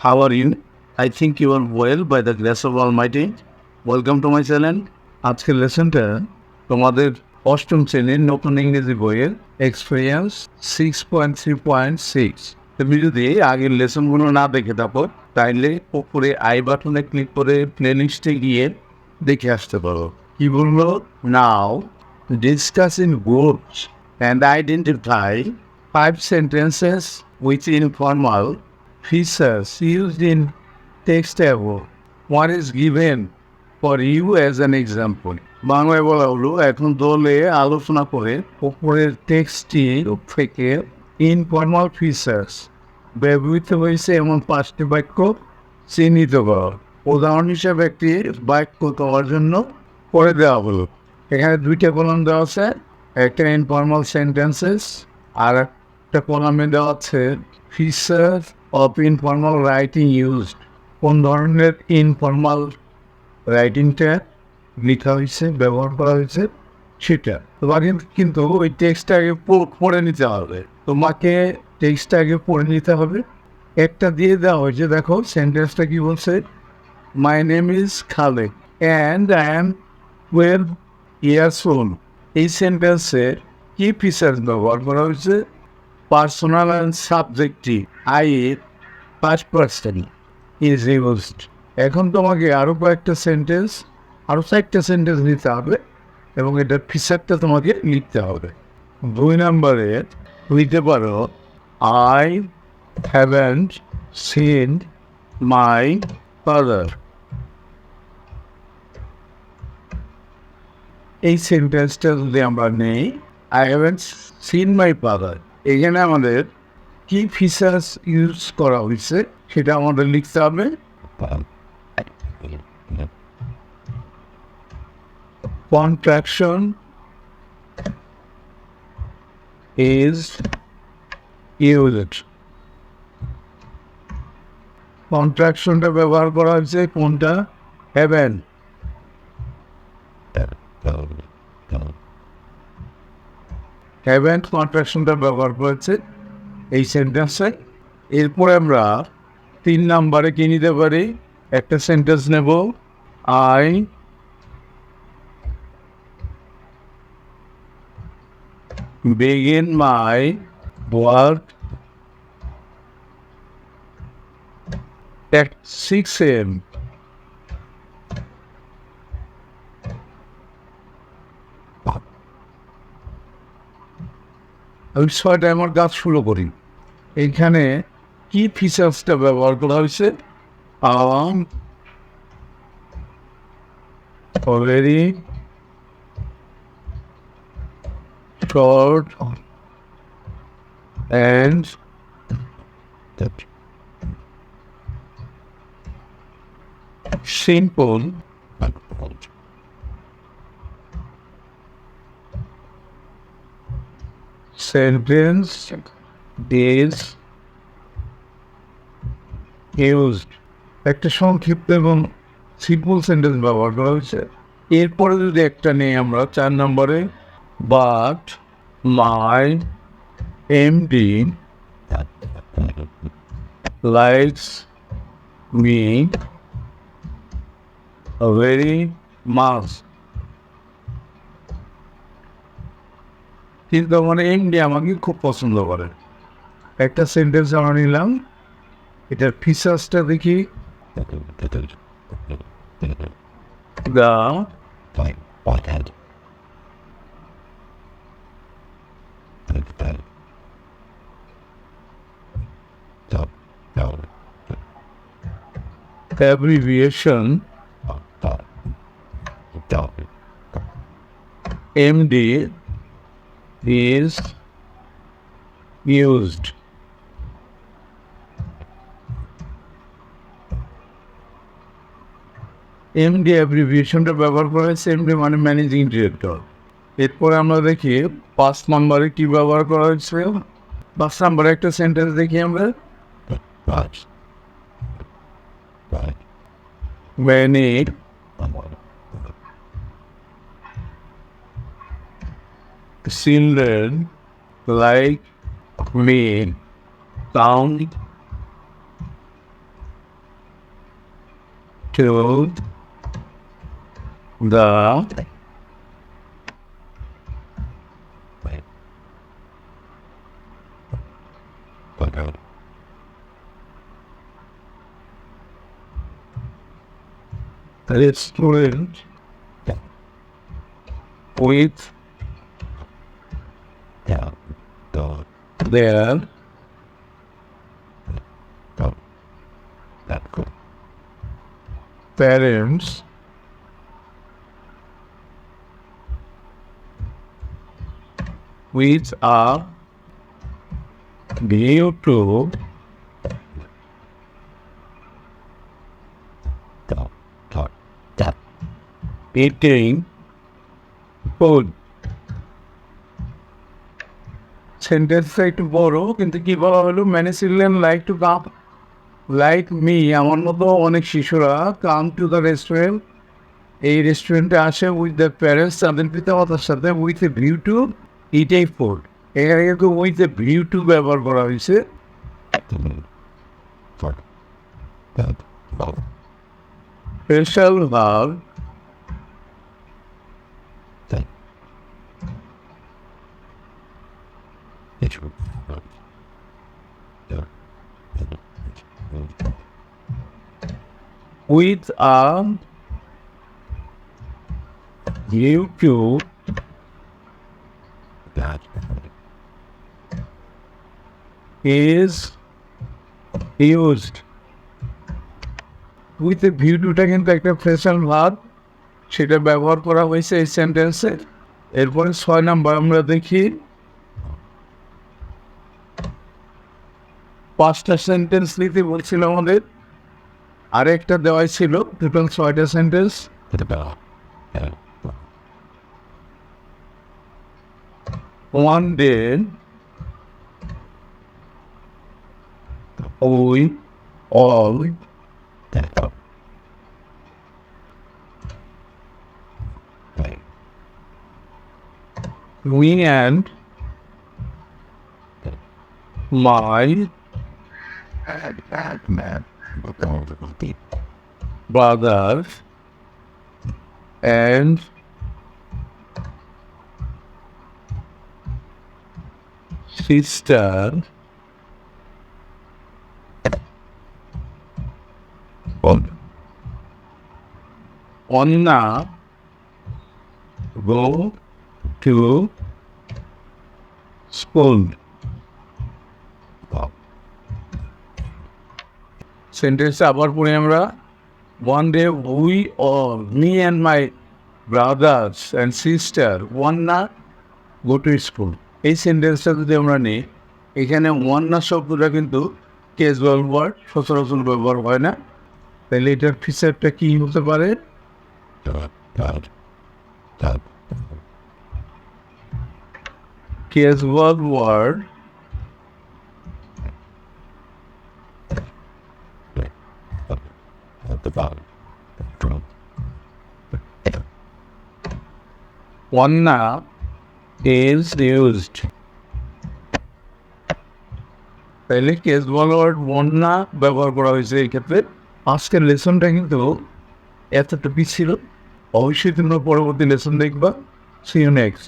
How are you? I think you are well by the grace of Almighty. Welcome to my channel. আজকের লেসনটা তোমাদের অষ্টম শ্রেণীর নতুন ইংরেজি বইয়ের এক্সপিরিয়েন্স 6.3.6। তুমি যদি আগের লেসনগুলো না দেখে থাকো তাইলে উপরে আই বাটনে ক্লিক করে প্লেলিস্টে গিয়ে দেখে আসতে পারো। কি বললো? Now discuss in groups and identify 5 sentences with informal features used in text above. What is given for you as an example? বাংলায় বলা হলো এখন দলে আলোচনা করে উপরের টেক্সটটি থেকে ইনফর্মাল ফিচার্স ব্যবহৃত হয়েছে এমন 5টি বাক্য চিহ্নিত করা। উদাহরণ হিসাবে একটি বাক্য তোমার জন্য করে দেওয়া হলো। এখানে 2টা কলাম দেওয়া আছে, একটা ইনফর্মাল সেন্টেন্সেস আর একটা কলামে দেওয়া আছে features of informal writing used. কোন ধরনের ইনফর্মাল রাইটিংটা লেখা হয়েছে, ব্যবহার করা হয়েছে সেটা। তোমাকে কিন্তু ওই টেক্সটটা আগে পড়ে নিতে হবে। তোমাকে টেক্সটটা আগে পড়ে নিতে হবে। একটা দিয়ে দেওয়া হয়েছে, দেখো সেন্টেন্সটা কি বলছে, my name is Khalek and I am 12 years old। এই সেন্টেন্সের কি ফিচার্স ব্যবহার করা হয়েছে? পার্সোনাল অ্যান্ড সাবজেক্টিভ আই এর ফার্স্ট পার্সন ইজ ইউজড। এখন তোমাকে আরও কয়েকটা সেন্টেন্স, আরও 4টা সেন্টেন্স নিতে হবে এবং এটার ফিচারটা তোমাকে লিখতে হবে। 2 নম্বরে লিখতে পারো I haven't seen my father. এই সেন্টেন্সটা যদি আমরা নেই, I haven't seen my father, এখানে আমাদের কি ফিচার্স ইউজ করা হয়েছে সেটা আমাদের লিখতে হবে। Contraction is used। কন্ট্রাকশনটা ব্যবহার করা হয়েছে কোনটা? হ্যাভেন। হ্যাভেন কন্ট্রাকশনটা ব্যবহার করেছে এই সেন্টেন্সে। এরপরে আমরা 3 নম্বরে কি নিতে পারি? একটা সেন্টেন্স নেব, I begin my work at 6 a.m. আমি 6টায় আমার কাজ শুরু করি। এইখানে কি ফিচার্সটা ব্যবহার করা হয়েছে? already short and simple sentence is used। একটা সংক্ষিপ্ত এবং সিম্পল সেন্টেন্স ব্যবহার করা হয়েছে। এরপরে যদি একটা নেই আমরা 4 নম্বরে, but my MD likes me very much. কিন্তু মানে এমডি আমাকে খুব পছন্দ করে। একটা সেন্টেন্স আমরা নিলাম, এটার ফিচার্সটা দেখি। The abbreviation MD is used। MD অ্যাব্রিভিয়েশনটা ব্যবহার করা হয়েছে, এমডি মানে ম্যানেজিং ডিরেক্টর। এরপরে আমরা দেখি 5 নম্বরে কি ব্যবহার করা হয়েছে। 5 নম্বরে একটা সেন্টেন্স দেখি আমরা, many children like me found to the restaurant with their parents with a view to eating food. সেন্টেন্সটা একটু বড়, কিন্তু কি বলা হলো, many children like to come like me, আমার মতো অনেক শিশুরা come to the restaurant, এই রেস্টুরেন্টে আসে উইথ দ্য প্যারেন্টস, তাদের পিতামাতার সাথে, with a view to it A food. এখানে কিন্তু উইথ এ ভিউ টু ব্যবহার করা হয়েছে। Special verb with a view to is used. With a view to টা কিন্তু একটা ফ্রেশাল ভার্ব, সেটা ব্যবহার করা হয়েছে এই সেন্টেন্সে। এরপরে 6 নাম্বার আমরা দেখি। 5টা সেন্টেন্স নিতে বলছিল আমাদের, আরেকটা দেওয়াই ছিল, টোটাল 6টা sentence. One day we all me and my brother and sister wanna go to school. সেন্টেন্সে আবার পড়ি আমরা। One day we all, me and my brothers and sister, wanna go to school. এই সেন্টেন্সটা যদি আমরা নিই, এখানে ওয়ান্না শব্দটা কিন্তু ক্যাজুয়াল ওয়ার্ড, সচরাচর ব্যবহার হয় না। তাহলে এটার ফিচারটা কি হতে পারে? Casual word wanna is used. তাহলে ক্যাজুয়াল ওয়ার্ড wanna ব্যবহার করা হয়েছে এই ক্ষেত্রে। আজকের লেসনটা কিন্তু এতটুকুই ছিল। অবশ্যই তোমরা পরবর্তী লেসন দেখবা। See you next.